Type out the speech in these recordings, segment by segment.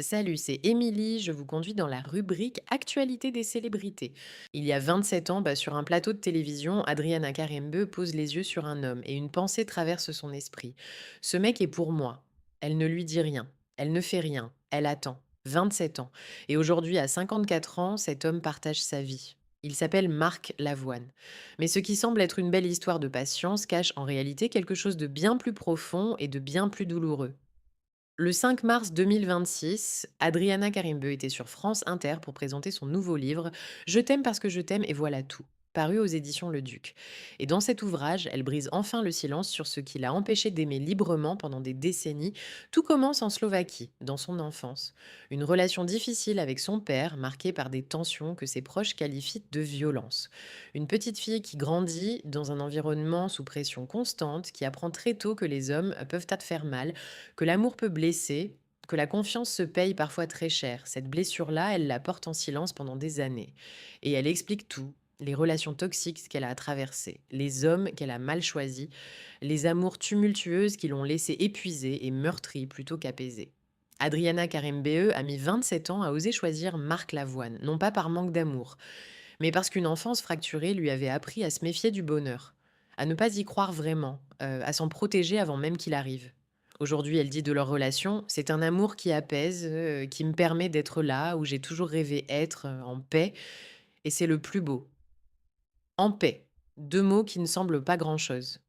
Salut, c'est Émilie, je vous conduis dans la rubrique Actualité des célébrités. Il y a 27 ans, sur un plateau de télévision, Adriana Karembe pose les yeux sur un homme et une pensée traverse son esprit. Ce mec est pour moi. Elle ne lui dit rien, elle ne fait rien, elle attend. 27 ans. Et aujourd'hui, à 54 ans, cet homme partage sa vie. Il s'appelle Marc Lavoine. Mais ce qui semble être une belle histoire de patience cache en réalité quelque chose de bien plus profond et de bien plus douloureux. Le 5 mars 2026, Adriana Karimbe était sur France Inter pour présenter son nouveau livre Je t'aime parce que je t'aime et voilà tout, paru aux éditions Le Duc. Et dans cet ouvrage, elle brise enfin le silence sur ce qui l'a empêché d'aimer librement pendant des décennies. Tout commence en Slovaquie, dans son enfance. Une relation difficile avec son père, marquée par des tensions que ses proches qualifient de violence. Une petite fille qui grandit dans un environnement sous pression constante, qui apprend très tôt que les hommes peuvent te faire mal, que l'amour peut blesser, que la confiance se paye parfois très cher. Cette blessure-là, elle la porte en silence pendant des années. Et elle explique tout. Les relations toxiques qu'elle a traversées, les hommes qu'elle a mal choisis, les amours tumultueuses qui l'ont laissée épuisée et meurtrie plutôt qu'apaisée. Adriana Karimbe a mis 27 ans à oser choisir Marc Lavoine, non pas par manque d'amour, mais parce qu'une enfance fracturée lui avait appris à se méfier du bonheur, à ne pas y croire vraiment, à s'en protéger avant même qu'il arrive. Aujourd'hui, elle dit de leur relation: «C'est un amour qui apaise, qui me permet d'être là où j'ai toujours rêvé être, en paix et c'est le plus beau». En paix, 2 mots qui ne semblent pas grand-chose.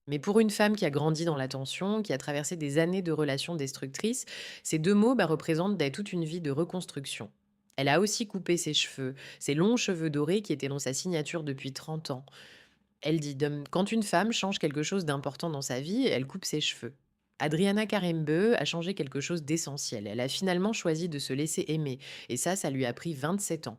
Mais pour une femme qui a grandi dans la tension, qui a traversé des années de relations destructrices, ces 2 mots, représentent toute une vie de reconstruction. Elle a aussi coupé ses cheveux, ses longs cheveux dorés qui étaient dans sa signature depuis 30 ans. Elle dit: Quand une femme change quelque chose d'important dans sa vie, elle coupe ses cheveux». Adriana Karembe a changé quelque chose d'essentiel. Elle a finalement choisi de se laisser aimer. Et ça lui a pris 27 ans.